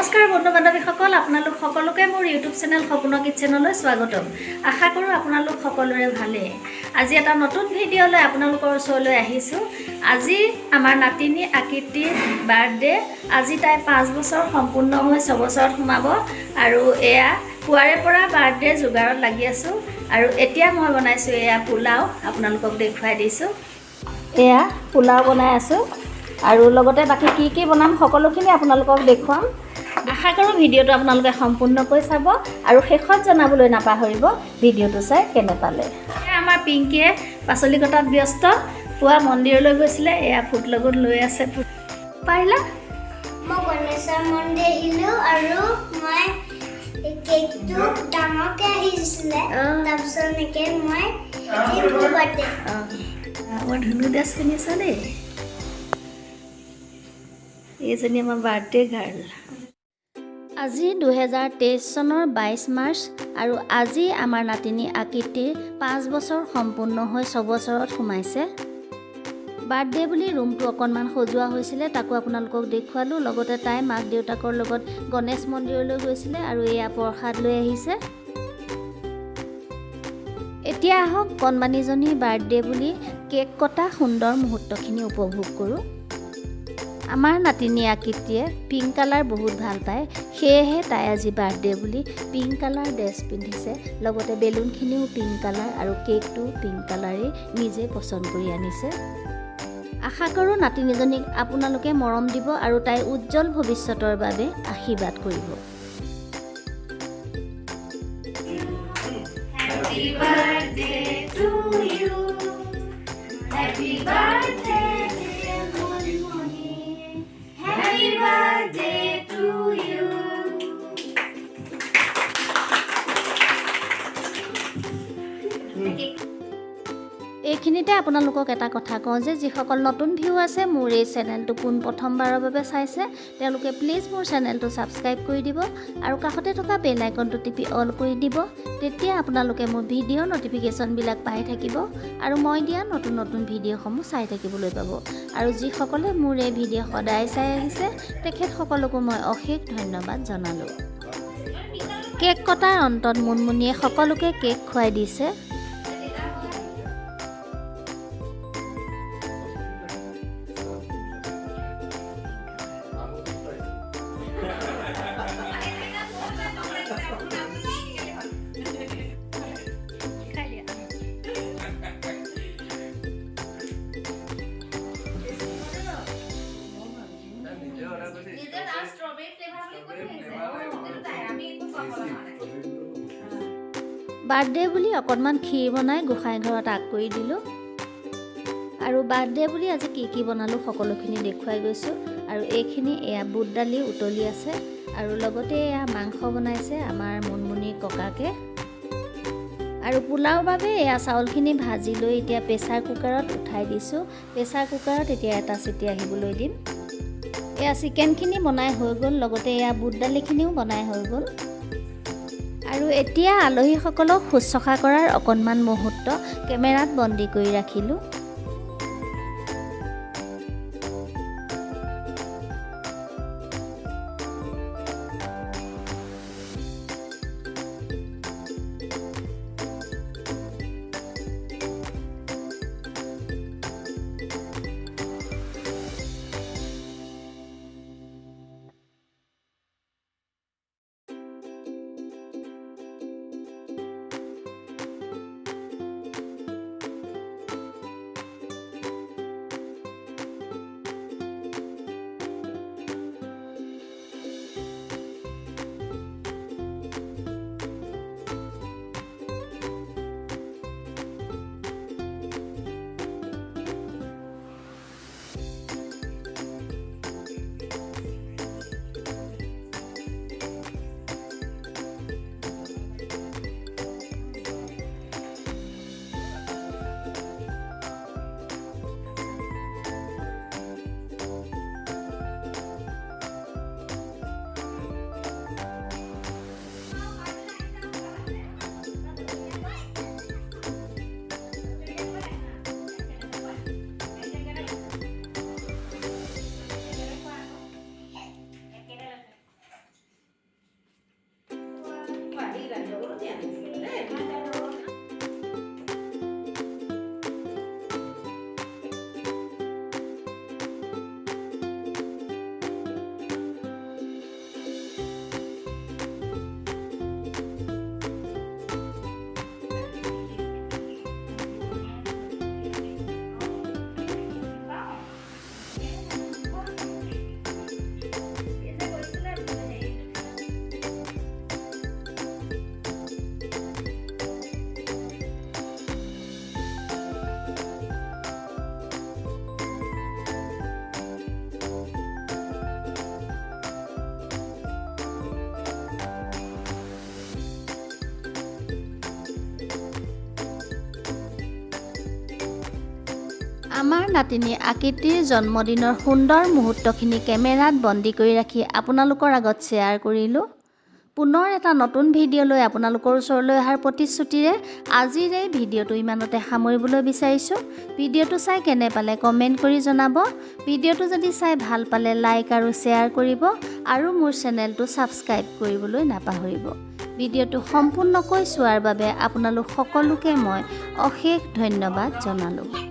নমস্কাৰ বন্ধু বান্ধৱীসকল, আপোনালোক সকলোকে মোৰ ইউটিউব চেনেল সপোন কিটচেনলৈ স্বাগতম। আশা কৰোঁ আপোনালোক সকলোৰে ভালেই। আজি এটা নতুন ভিডিঅ' লৈ আপোনালোকৰ ওচৰলৈ আহিছোঁ। আজি আমাৰ নাতিনী আকৃতিৰ বাৰ্থডে। আজি তাই 5 বছৰ সম্পূৰ্ণ হৈ 6 বছৰত সোমাব আৰু এয়া পুৱাৰে পৰা বাৰ্থডে যোগাৰত লাগি আছোঁ। আৰু এতিয়া মই বনাইছোঁ এয়া পোলাও, আপোনালোকক দেখুৱাই দিছোঁ। এয়া পোলাও বনাই আছোঁ আৰু লগতে বাকী কি বনাম সকলোখিনি আপোনালোকক দেখুৱাম। আশা কৰোঁ ভিডিঅ'টো আপোনালোকে সম্পূৰ্ণকৈ চাব আৰু শেষত জনাবলৈ নাপাহৰিব ভিডিঅ'টো চাই কেনে পালে। আমাৰ পিংকিয়ে পাচলি কটাত ব্যস্ত। পুৱা মন্দিৰলৈ গৈছিলে, এয়া ফুট লগত লৈ আছে। পাৰিলা? মই গণেশৰ মন্দিৰ আহিলোঁ আৰু মই কেকটো ডাঙৰকৈ আহিছিলে। তাৰপিছত এনেকৈ মই বাৰ্থডে মই ধুনু দাস শুনিছা দেই। এইজনী আমাৰ বাৰ্থডে গাৰ্ল। আজি 2023 চনৰ 22 মাৰ্চ আৰু আজি আমাৰ নাতিনী আকৃতিৰ 5 বছৰ সম্পূৰ্ণ হৈ 6 বছৰত সোমাইছে। বাৰ্থডে বুলি ৰুমটো অকণমান সজোৱা হৈছিলে, তাকো আপোনালোকক দেখুৱালোঁ। লগতে তাই মাক দেউতাকৰ লগত গণেশ মন্দিৰলৈ গৈছিলে আৰু এয়া প্ৰসাদ লৈ আহিছে। এতিয়া আহক কণমানিজনীৰ বাৰ্থডে বুলি কেক কটা সুন্দৰ মুহূৰ্তখিনি উপভোগ কৰোঁ। আমাৰ নাতিনী আকৃতিয়ে পিংক কালাৰ বহুত ভাল পায়, সেয়েহে তাই আজি বাৰ্থডে বুলি পিংক কালাৰ ড্ৰেছ পিন্ধিছে। লগতে বেলুনখিনিও পিংক কালাৰ আৰু কেকটো পিংক কালাৰেই নিজে পচন্দ কৰি আনিছে। আশা কৰোঁ নাতিনীজনীক আপোনালোকে মৰম দিব আৰু তাইৰ উজ্জ্বল ভৱিষ্যতৰ বাবে আশীৰ্বাদ কৰিব। Happy birthday to you. Happy birthday dear Moni. Happy birthday to you. এইখিনিতে আপোনালোকক এটা কথা কওঁ যে যিসকল নতুন ভিউ আছে মোৰ এই চেনেলটো প্ৰথমবাৰৰ বাবে চাইছে তেওঁলোকে প্লিজ মোৰ চেনেলটো ছাবস্ক্ৰাইব কৰি দিব আৰু কাষতে থকা বেল আইকনটো টিপি অল কৰি দিব। তেতিয়া আপোনালোকে মোৰ ভিডিঅ' নটিফিকেশ্যনবিলাক পাই থাকিব আৰু মই দিয়া নতুন নতুন ভিডিঅ'সমূহ চাই থাকিবলৈ পাব। আৰু যিসকলে মোৰ এই ভিডিঅ' সদায় চাই আহিছে তেখেতসকলকো মই অশেষ ধন্যবাদ জনালোঁ। কেক কটাৰ অন্তত মুনমুনিয়ে সকলোকে কেক খুৱাই দিছে। বাৰ্থডে বুলি অকণমান ক্ষীৰ বনাই গোসাঁই ঘৰত আগ কৰি দিলোঁ আৰু বাৰ্থডে বুলি আজি কি বনালোঁ সকলোখিনি দেখুৱাই গৈছোঁ। আৰু এইখিনি এয়া বুট দালি উতলি আছে আৰু লগতে এয়া মাংস বনাইছে আমাৰ মুনমুনিৰ ককাকে। আৰু পোলাওৰ বাবে এয়া চাউলখিনি ভাজি লৈ এতিয়া প্ৰেছাৰ কুকাৰত উঠাই দিছোঁ। প্ৰেছাৰ কুকাৰত এতিয়া এটা চিটি আহিবলৈ দিম। এয়া চিকেনখিনি বনাই হৈ গ'ল, লগতে এয়া বুট দালিখিনিও বনাই হৈ গ'ল। আৰু এতিয়া আলহীসকলক শুশ্ৰূষা কৰাৰ অকণমান মুহূৰ্ত কেমেৰাত বন্দী কৰি ৰাখিলোঁ। আমাৰ নাতিনী আকৃতিৰ জন্মদিনৰ সুন্দৰ মুহূৰ্তখিনি কেমেৰাত বন্দী কৰি ৰাখি আপোনালোকৰ আগত শ্বেয়াৰ কৰিলোঁ। পুনৰ এটা নতুন ভিডিঅ' লৈ আপোনালোকৰ ওচৰলৈ অহাৰ প্ৰতিশ্ৰুতিৰে আজিৰ এই ভিডিঅ'টো ইমানতে সামৰিবলৈ বিচাৰিছোঁ। ভিডিঅ'টো চাই কেনে পালে কমেণ্ট কৰি জনাব। ভিডিঅ'টো যদি চাই ভাল পালে লাইক আৰু শ্বেয়াৰ কৰিব আৰু মোৰ চেনেলটো ছাবস্ক্ৰাইব কৰিবলৈ নাপাহৰিব। ভিডিঅ'টো সম্পূৰ্ণকৈ চোৱাৰ বাবে আপোনালোক সকলোকে মই অশেষ ধন্যবাদ জনালোঁ।